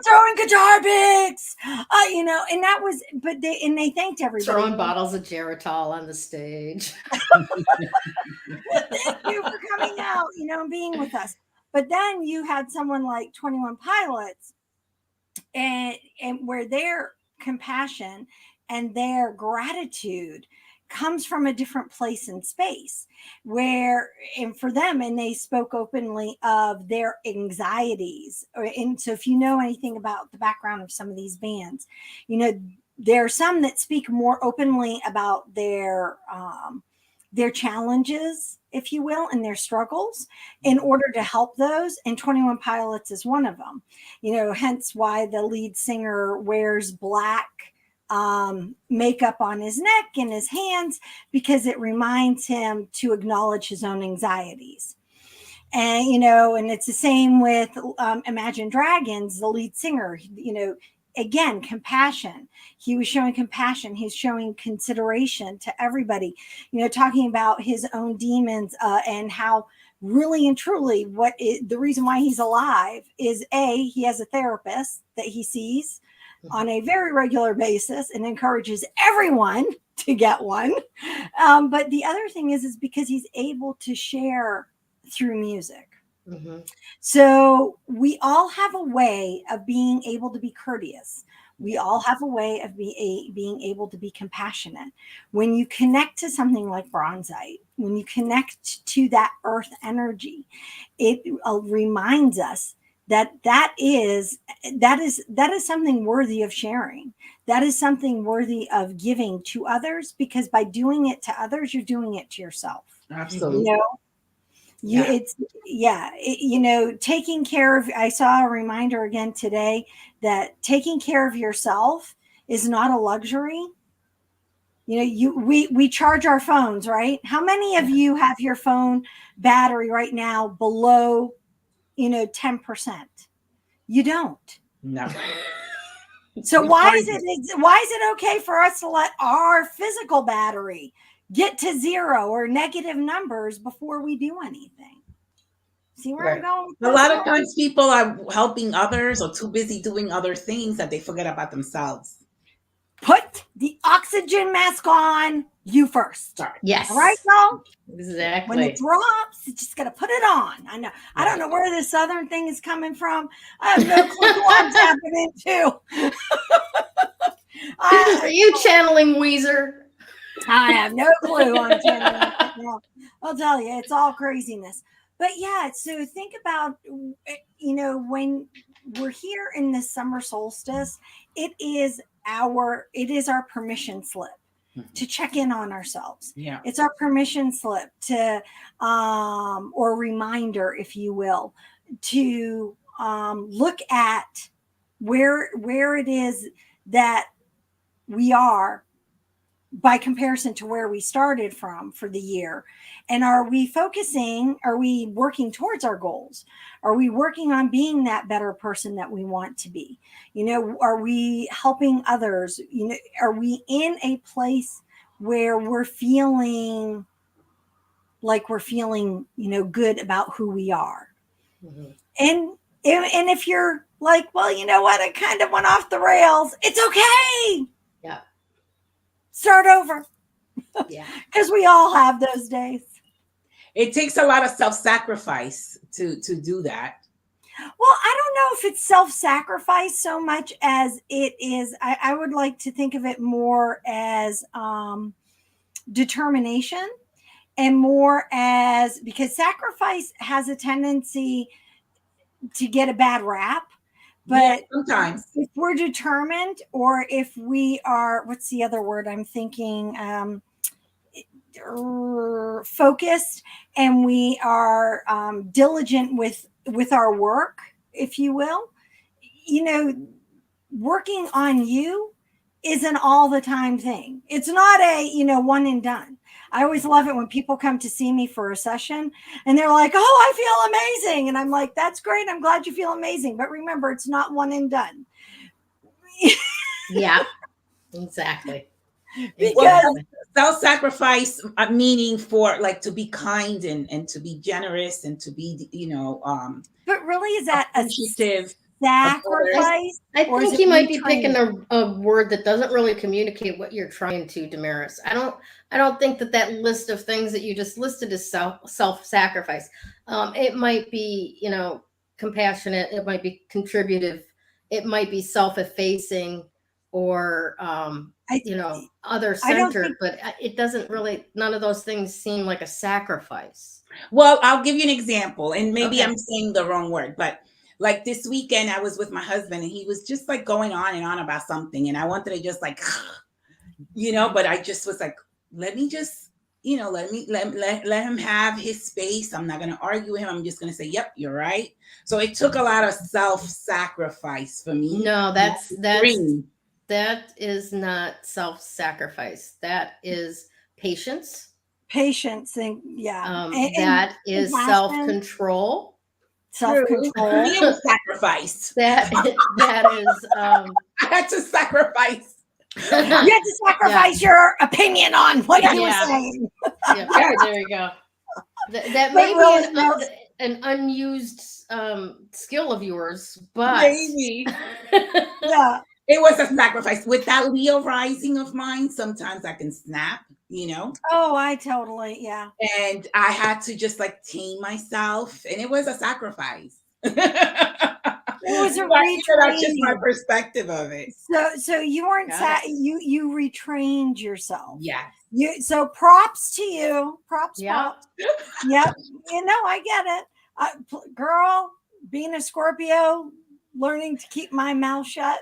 throwing guitar picks, and that was, but they thanked everybody.
Throwing bottles of Geritol on the stage.
Thank you for coming out, and being with us. But then you had someone like 21 Pilots, and where their compassion and their gratitude comes from a different place in space, where, and for them, and they spoke openly of their anxieties. And so if you know anything about the background of some of these bands, you know, there are some that speak more openly about their challenges, if you will, and their struggles in order to help those. And 21 Pilots is one of them, you know, hence why the lead singer wears black makeup on his neck and his hands, because it reminds him to acknowledge his own anxieties. And, you know, and it's the same with Imagine Dragons, the lead singer, you know, again, compassion. He was showing compassion. He's showing consideration to everybody, you know, talking about his own demons and how really and truly the reason why he's alive is he has a therapist that he sees on a very regular basis and encourages everyone to get one. But the other thing is because he's able to share through music. Mm-hmm. So we all have a way of being able to be courteous. We all have a way of being able to be compassionate. When you connect to something like Bronzite, when you connect to that earth energy, it reminds us that is something worthy of sharing. That is something worthy of giving to others, because by doing it to others, you're doing it to yourself.
Absolutely.
You know? You know, taking care of, I saw a reminder again today that taking care of yourself is not a luxury. You know, we charge our phones, right? How many of you have your phone battery right now below, 10%? You don't.
No.
So why is it okay for us to let our physical battery get to zero or negative numbers before we do anything? See where I'm going?
A lot of times people are helping others or too busy doing other things that they forget about themselves.
Put the oxygen mask on you first.
Sorry.
Yes.
All right, y'all?
Exactly.
When it drops, you just got to put it on. I know. Right. I don't know where this Southern thing is coming from. I have no clue what I'm tapping into.
Are you channeling Weezer?
I have no clue I'm channeling. I'll tell you, it's all craziness. But yeah, so think about, when we're here in the summer solstice, it is our permission slip to check in on ourselves.
Yeah.
It's our permission slip to, or reminder, if you will, to look at where it is that we are by comparison to where we started from for the year. And are we working towards our goals? Are we working on being that better person that we want to be? Are we helping others? Are we in a place where we're feeling like good about who we are? Mm-hmm. And if you're like, well, you know what? I kind of went off the rails. It's okay.
Yeah.
Start over.
Yeah.
Because we all have those days.
It takes a lot of self-sacrifice to do that.
Well, I don't know if it's self-sacrifice so much as it is. I would like to think of it more as determination, and more as, because sacrifice has a tendency to get a bad rap. But
sometimes
if we're determined, or if we are, what's the other word I'm thinking? Focused, and we are diligent with our work, if you will, working on you is an all the time thing. It's not a, one and done. I always love it when people come to see me for a session and they're like, oh, I feel amazing. And I'm like, that's great. I'm glad you feel amazing. But remember, it's not one and done.
Yeah, exactly.
Because
self-sacrifice, meaning for like to be kind and to be generous and to be,
but really, is that
appreciative?
sacrifice?
I
Or is
think
it
you might be
retraining?
picking a word that doesn't really communicate what you're trying to, Damaris. I don't think that list of things that you just listed is self-sacrifice. It might be, compassionate. It might be contributive. It might be self-effacing, or
I
other
I don't
centered.
think
But it doesn't really. None of those things seem like a sacrifice.
Well, I'll give you an example, and maybe
Okay.
I'm saying the wrong word, but like this weekend, I was with my husband, and he was just like going on and on about something, and I wanted to just like, but I just was like, let me just, let him have his space. I'm not going to argue with him. I'm just going to say, yep, you're right. So it took a lot of self-sacrifice for me.
No,
Free.
that is not self-sacrifice. That is patience.
patience and yeah.
That is
compassion,
self-control.
self-control.
Me, it was sacrifice.
That is
I had to sacrifice.
You had to sacrifice your opinion on what he was
Yeah.
saying.
Yeah, there you go. That
But
may
really,
be
no.
an unused skill of yours, but
Maybe.
Yeah.
It was a sacrifice. With that Leo rising of mine, sometimes I can snap,
Oh, I totally, yeah.
and I had to just like tame myself, and it was a sacrifice.
It was a
That's just my
retraining.
perspective of it.
So you weren't
Got it.
you retrained yourself.
Yes.
So props to you. Props.
Yeah.
Yep. I get it. Girl, being a Scorpio, learning to keep my mouth shut.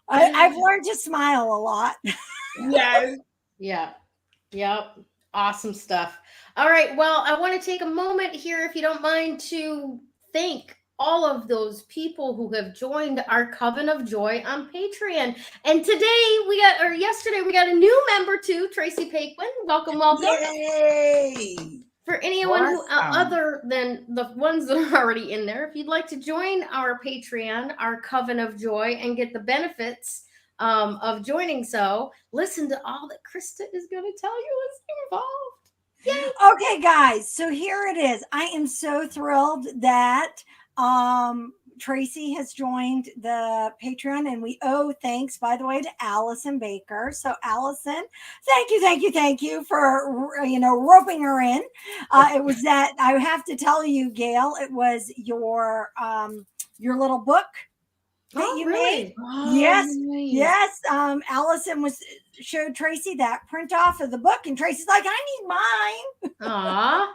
I've learned to smile a lot.
Yes.
Yeah. Yep. Awesome stuff. All right. Well, I want to take a moment here, if you don't mind, to thank all of those people who have joined our Coven of Joy on Patreon. And yesterday we got a new member too, Tracy Paquin. Welcome.
Yay!
For anyone who
Awesome.
other than the ones that are already in there, if you'd like to join our Patreon, our Coven of Joy, and get the benefits of joining, listen to all that Krista is going to tell you is involved. Yay.
Okay, guys. So here it is. I am so thrilled that Tracy has joined the Patreon, and we owe thanks, by the way, to Allison Baker. So Allison, thank you for roping her in. It was that I have to tell you, Gayle, it was your little book that you made.
Oh,
Yes,
nice.
yes. Allison showed Tracy that print off of the book, and Tracy's like, I need mine.
Aw.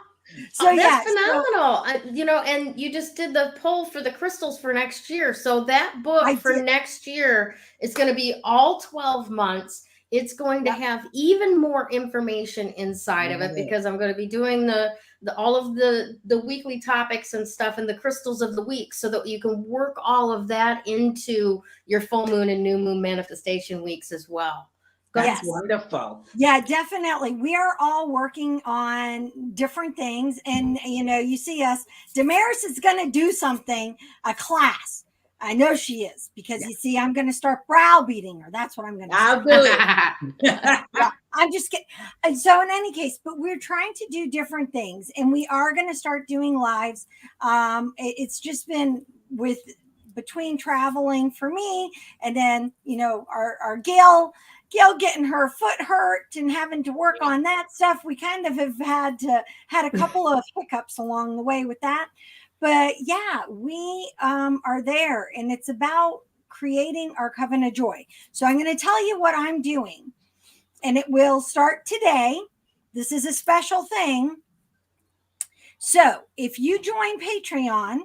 So
that's phenomenal. And you just did the poll for the crystals for next year. So that book next year is going to be all 12 months. It's going to have even more information inside of it, because I'm going to be doing all of the weekly topics and stuff and the crystals of the week, so that you can work all of that into your full moon and new moon manifestation weeks as well.
That's wonderful.
Yeah, definitely. We are all working on different things. And, you see us. Damaris is going to do something, a class. I know she is, because you see, I'm going to start browbeating her. That's what I'm going to do.
I'll do it.
I'm just kidding. And so in any case, but we're trying to do different things, and we are going to start doing lives. It's just been between traveling for me, and then, our Gayle getting her foot hurt and having to work on that stuff. We kind of have had a couple of hiccups along the way with that. But yeah, we are there, and it's about creating our Coven of Joy. So I'm going to tell you what I'm doing, and it will start today. This is a special thing. So if you join Patreon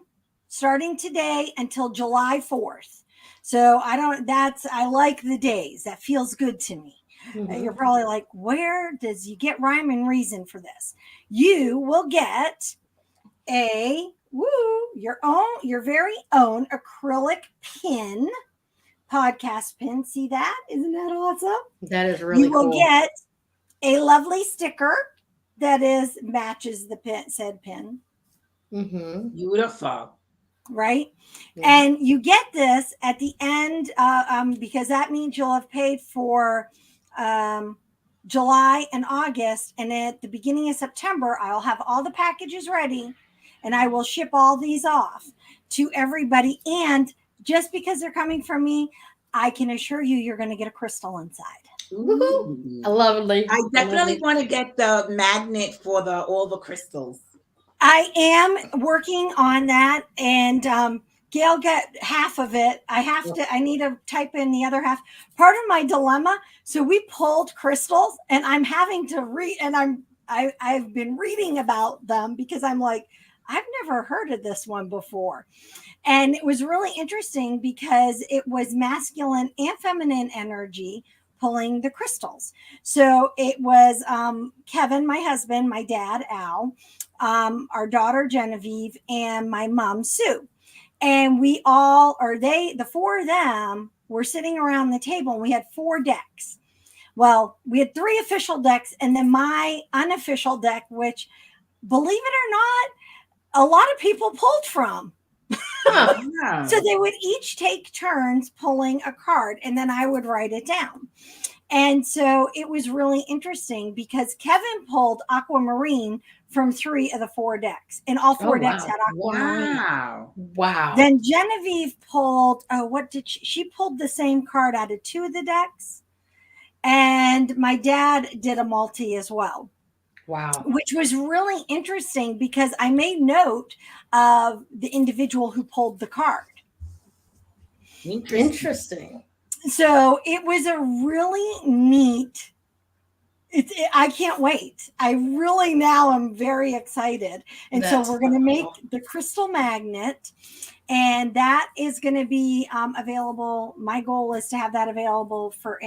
starting today until July 4th, so I like the days. That feels good to me. Mm-hmm. You're probably like, where does you get rhyme and reason for this? You will get your very own acrylic pin, podcast pin. See that? Isn't that awesome?
That is really cool.
You will get a lovely sticker that matches the said pin.
Mm-hmm. Beautiful.
Right? Yeah. And you get this at the end, because that means you'll have paid for July and August. And at the beginning of September, I'll have all the packages ready. and I will ship all these off to everybody. And just because they're coming from me, I can assure you, you're going to get a crystal inside.
Woohoo! I love it.
I definitely want to get the magnet for all the crystals.
I am working on that, and Gayle got half of it. I need to type in the other half. Part of my dilemma. So we pulled crystals, and I'm having to read, and I've been reading about them because I'm like, I've never heard of this one before. And it was really interesting because it was masculine and feminine energy pulling the crystals. So it was Kevin, my husband, my dad, Al, our daughter, Genevieve, and my mom, Sue. And we all, the four of them were sitting around the table, and we had 4 decks. Well, we had 3 official decks, and then my unofficial deck, which, believe it or not, a lot of people pulled from.
Huh.
So they would each take turns pulling a card, and then I would write it down. And so it was really interesting because Kevin pulled aquamarine from 3 of the 4 decks, and all 4 decks had aquamarine.
Wow.
Then Genevieve pulled, she pulled the same card out of 2 of the decks. And my dad did a multi as well.
Wow.
Which was really interesting because I made note of the individual who pulled the card.
Interesting.
So it was a really neat, I can't wait. I really now am very excited. And
That's
so we're going to make the crystal magnet, and that is going to be available. My goal is to have that available for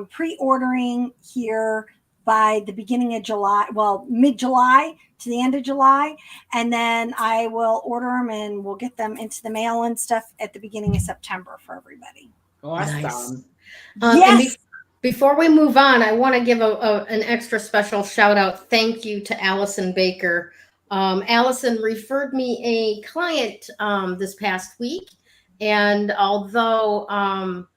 pre-ordering here by the beginning of July, well, mid-July to the end of July. And then I will order them and we'll get them into the mail and stuff at the beginning of September for everybody.
Awesome.
Nice.
Yes.
Before we move on, I want to give an extra special shout out. Thank you to Allison Baker. Allison referred me a client this past week. And although I'm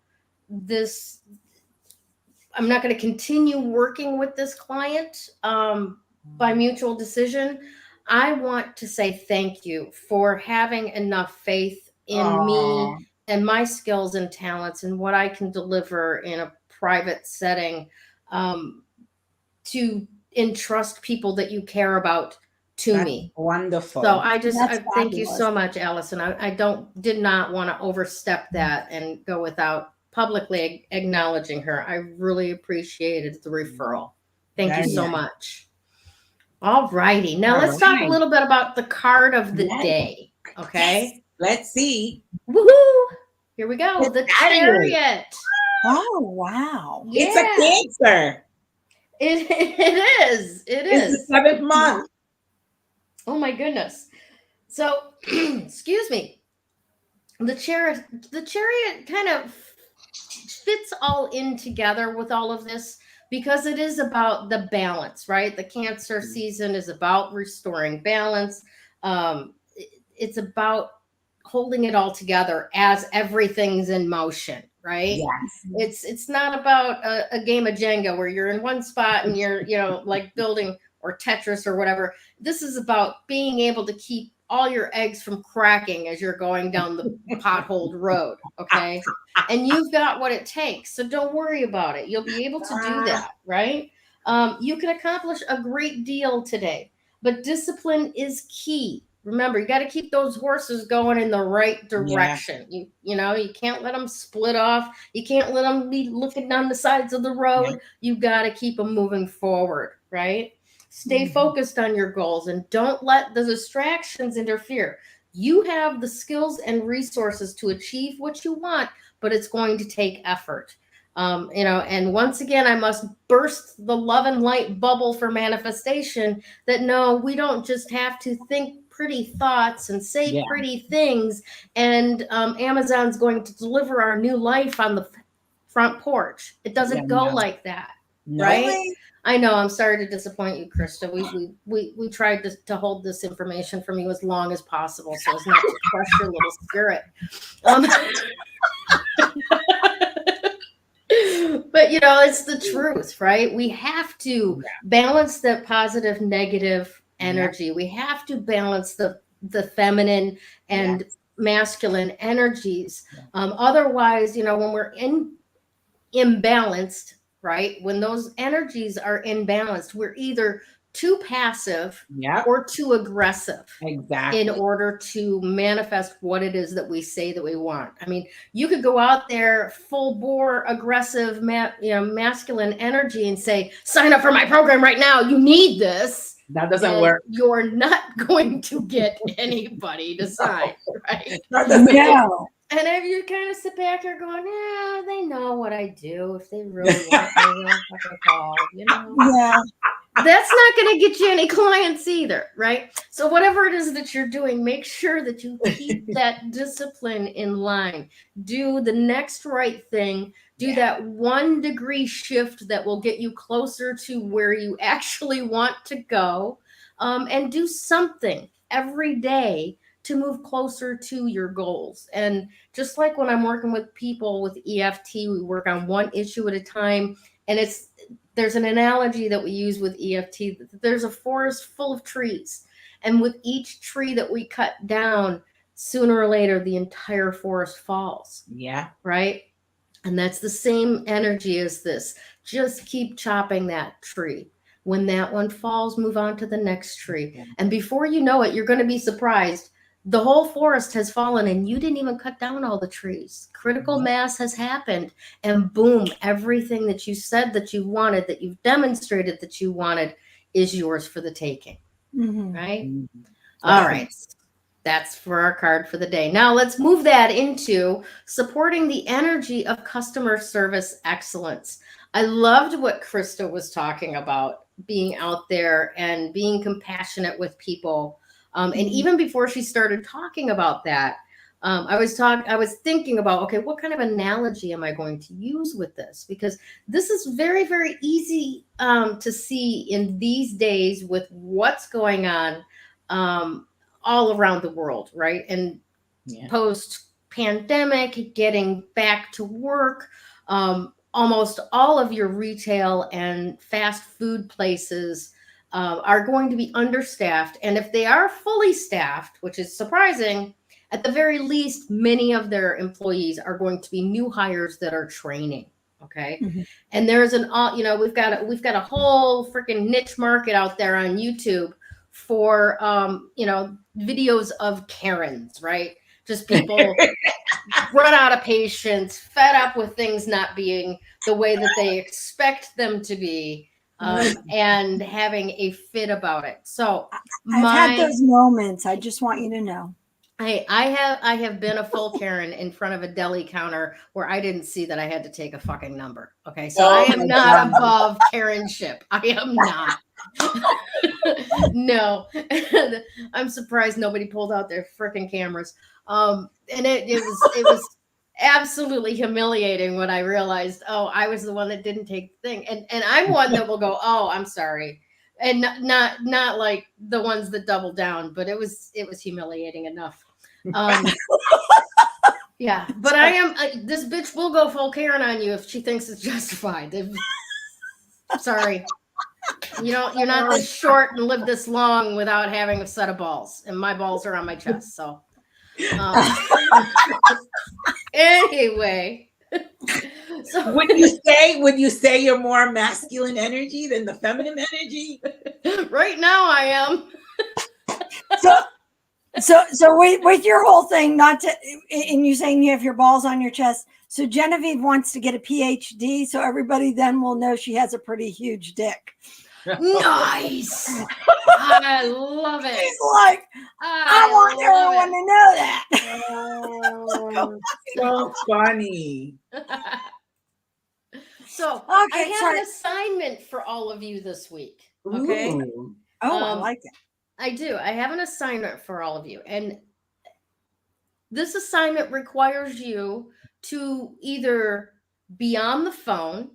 not going to continue working with this client by mutual decision, I want to say thank you for having enough faith in me and my skills and talents and what I can deliver in a private setting to entrust people that you care about to me.
Wonderful.
So I thank you so much, Allison. I did not want to overstep that and go without publicly acknowledging her. I really appreciated the referral. Thank you so much. All righty. Now let's talk a little bit about the card of the day. Okay.
Yes. Let's see.
Woohoo! Here we go. The Chariot.
Oh, wow.
Yeah.
It's a Cancer.
It is. It is.
It's the 7th month.
Oh my goodness. So, excuse me. The chariot kind of fits all in together with all of this because it is about the balance, right? The Cancer season is about restoring balance. It's about holding it all together as everything's in motion, right?
Yes.
It's not about a game of Jenga where you're in one spot and you're, like building, or Tetris or whatever. This is about being able to keep all your eggs from cracking as you're going down the potholed road. Okay. And you've got what it takes. So don't worry about it. You'll be able to do that, right? You can accomplish a great deal today, but discipline is key. Remember, you got to keep those horses going in the right direction. Yeah. You can't let them split off. You can't let them be looking down the sides of the road. Yeah. You got to keep them moving forward, right? Stay focused on your goals and don't let the distractions interfere. You have the skills and resources to achieve what you want, but it's going to take effort. And once again, I must burst the love and light bubble for manifestation that no, we don't just have to think pretty thoughts and say pretty things. And Amazon's going to deliver our new life on the front porch. It doesn't go like that, right? I know. I'm sorry to disappoint you, Krista. We tried to hold this information from you as long as possible so as not to crush your little spirit. But it's the truth, right? We have to balance that positive, negative energy. We have to balance the feminine and masculine energies. Otherwise, you know, when we're imbalanced, right? When those energies are imbalanced, we're either too passive or too aggressive in order to manifest what it is that we say that we want. I mean, you could go out there full bore aggressive, masculine energy and say, sign up for my program right now. You need this.
That doesn't work.
You're not going to get anybody to sign, right?
No.
And if you kind of sit back here going, yeah, they know what I do. If they really want me, they'll fucking call, you know?
Yeah.
That's not going to get you any clients either, right? So whatever it is that you're doing, make sure that you keep that discipline in line. Do the next right thing. Do that 1 degree shift that will get you closer to where you actually want to go. And do something every day to move closer to your goals. And just like when I'm working with people with EFT, we work on one issue at a time. And there's an analogy that we use with EFT. There's a forest full of trees. And with each tree that we cut down, sooner or later, the entire forest falls.
Yeah.
Right? And that's the same energy as this. Just keep chopping that tree. When that one falls, move on to the next tree. And before you know it, you're going to be surprised. The whole forest has fallen and you didn't even cut down all the trees. Critical mass has happened, and boom, everything that you said that you wanted, that you've demonstrated that you wanted, is yours for the taking. Right? All right. That's for our card for the day. Now let's move that into supporting the energy of customer service excellence. I loved what Krista was talking about, being out there and being compassionate with people. And even before she started talking about that, I was thinking about, okay, what kind of analogy am I going to use with this? Because this is very, very easy to see in these days with what's going on all around the world, right? And post-pandemic, getting back to work, almost all of your retail and fast food places are going to be understaffed. And if they are fully staffed, which is surprising, at the very least, many of their employees are going to be new hires that are training. Okay. And there's we've got a whole freaking niche market out there on YouTube for, videos of Karens, right? Just people run out of patience, fed up with things not being the way that they expect them to be. And having a fit about it. So
I've had those moments. I just want you to know.
I have been a full Karen in front of a deli counter where I didn't see that I had to take a fucking number. Okay. So I am not above Karenship. I am not. No. I'm surprised nobody pulled out their freaking cameras. And it was absolutely humiliating when I realized, I was the one that didn't take the thing. And I'm one that will go, I'm sorry. And not like the ones that double down, but it was humiliating enough. Yeah, but I am, this bitch will go full Karen on you if she thinks it's justified. Sorry. You're not this short and live this long without having a set of balls, and my balls are on my chest. So anyway, so
would you say you're more masculine energy than the feminine energy?
Right now I am.
So with your whole thing, and you saying you have your balls on your chest. So Genevieve wants to get a PhD, so everybody then will know she has a pretty huge dick.
Nice. I love it.
She's like, I want everyone to know that.
So funny.
So I have an assignment for all of you this week. Okay.
Ooh.
I like it.
I do. I have an assignment for all of you. And this assignment requires you to either be on the phone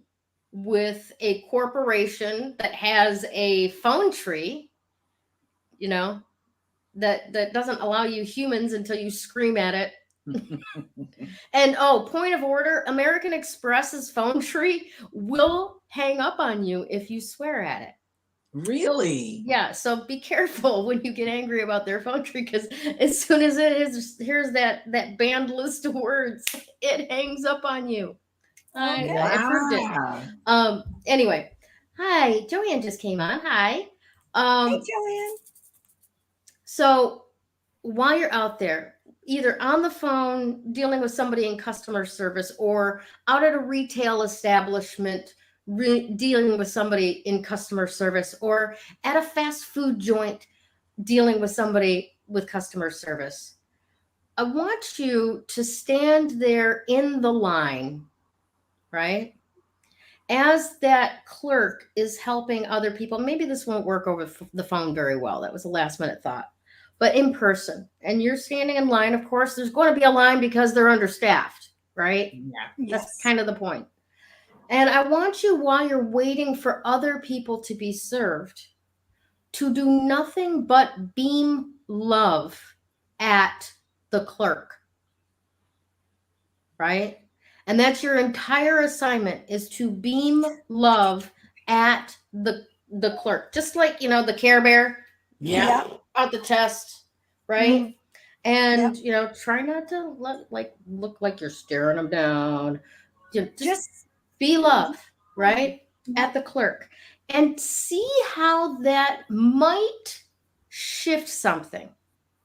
with a corporation that has a phone tree, that doesn't allow you humans until you scream at it. And point of order, American Express's phone tree will hang up on you if you swear at it.
Really?
Yeah, so be careful when you get angry about their phone tree, because as soon as here's that banned list of words, it hangs up on you.
Okay.
I proved it. Anyway, hi, Joanne just came on. Hi.
Hey, Joanne.
So while you're out there, either on the phone dealing with somebody in customer service, or out at a retail establishment dealing with somebody in customer service, or at a fast food joint dealing with somebody with customer service, I want you to stand there in the line, right? As that clerk is helping other people. Maybe this won't work over the phone very well. That was a last minute thought. But in person, and you're standing in line, of course, there's going to be a line because they're understaffed, right?
Yeah.
That's kind of the point. And I want you, while you're waiting for other people to be served, to do nothing but beam love at the clerk, right? And that's your entire assignment, is to beam love at the clerk. Just like, the Care Bear.
Yeah.
Out the chest, right?
Mhm.
And try not to look like you're staring them down. Just be love, right? At the clerk, and see how that might shift something.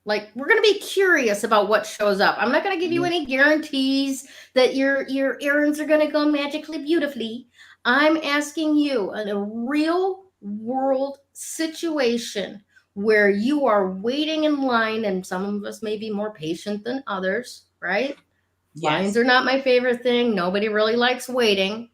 Like, we're going to be curious about what shows up. I'm not going to give you any guarantees that your errands are going to go magically beautifully. I'm asking you, in a real world situation where you are waiting in line, and some of us may be more patient than others, right?
Yes.
Lines are not my favorite thing. Nobody really likes waiting.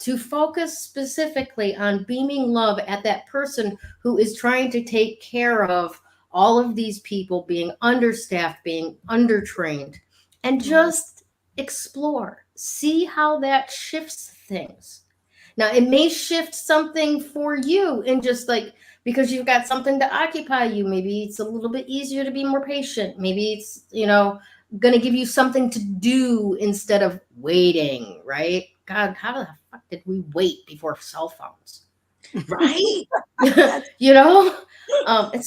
To focus specifically on beaming love at that person who is trying to take care of all of these people being understaffed, being undertrained, and just explore, see how that shifts things. Now, it may shift something for you, in just like, because you've got something to occupy you. Maybe it's a little bit easier to be more patient. Maybe it's, going to give you something to do instead of waiting, right? God, how the fuck did we wait before cell phones?
Right?
It's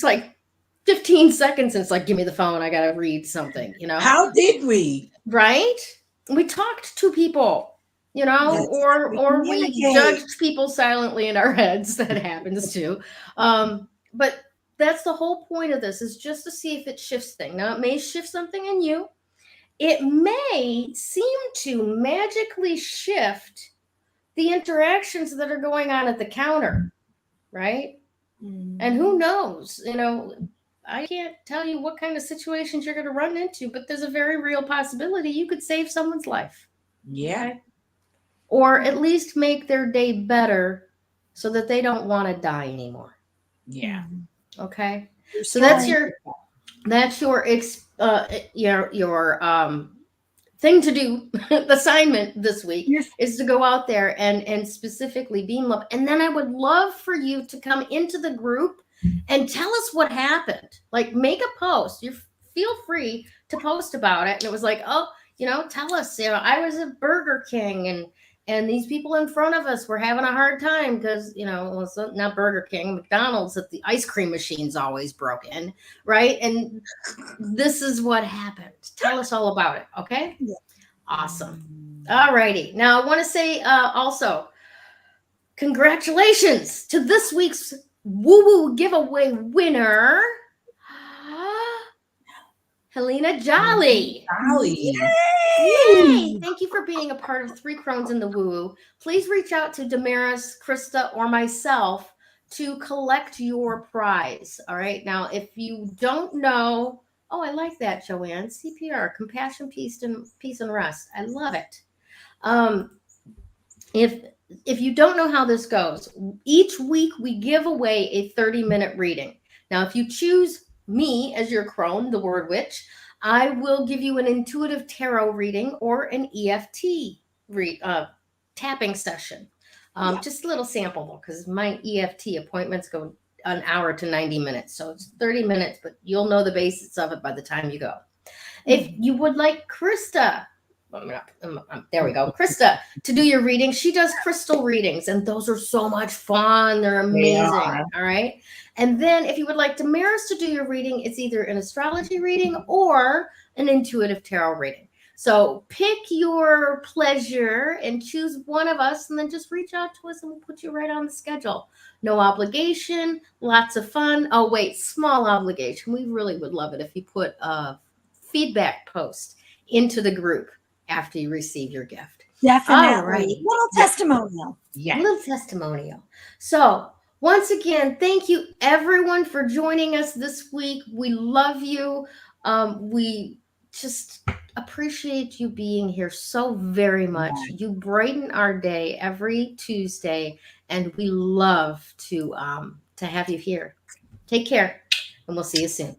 like 15 seconds and it's like, give me the phone. I got to read something,
How did we?
Right? We talked to people,
Yes,
or we
communicate.
judged people silently in our heads. That happens too. But that's the whole point of this, is just to see if it shifts things. Now, it may shift something in you. It may seem to magically shift the interactions that are going on at the counter, right? And who knows, I can't tell you what kind of situations you're going to run into, but there's a very real possibility you could save someone's life.
Yeah.
Okay? Or at least make their day better so that they don't want to die anymore.
Yeah.
Okay. So that's your thing to do. The assignment this week is to go out there and specifically beam love. And then I would love for you to come into the group and tell us what happened. Like, make a post. You feel free to post about it. And it was like, tell us, I was at Burger King, and these people in front of us were having a hard time because, it's not Burger King, McDonald's, that the ice cream machine's always broken, right? And this is what happened. Tell us all about it, okay?
Yeah.
Awesome. All righty. Now, I want to say also, congratulations to this week's Woo Woo giveaway winner, Helena Jolly. Yay! Thank you for being a part of 3 Crones in the Woo Woo. Please reach out to Damaris, Krista, or myself to collect your prize. All right. Now, if you don't know, I like that, Joanne. CPR, compassion, peace, and rest. I love it. If you don't know how this goes, each week we give away a 30-minute reading. Now, if you choose me as your crone, the word witch, I will give you an intuitive tarot reading or an EFT tapping session. Just a little sample, though, because my EFT appointments go an hour to 90 minutes. So it's 30 minutes, but you'll know the basics of it by the time you go. If you would like Krista There we go. Krista, to do your reading. She does crystal readings, and those are so much fun. They're amazing. All right. And then if you would like Damaris to do your reading, it's either an astrology reading or an intuitive tarot reading. So pick your pleasure and choose one of us, and then just reach out to us and we'll put you right on the schedule. No obligation, lots of fun. Oh, wait, small obligation. We really would love it if you put a feedback post into the group after you receive your gift.
Definitely. Little testimonial.
Yeah. Little testimonial. So once again, thank you everyone for joining us this week. We love you. We just appreciate you being here so very much. You brighten our day every Tuesday, and we love to have you here. Take care, and we'll see you soon.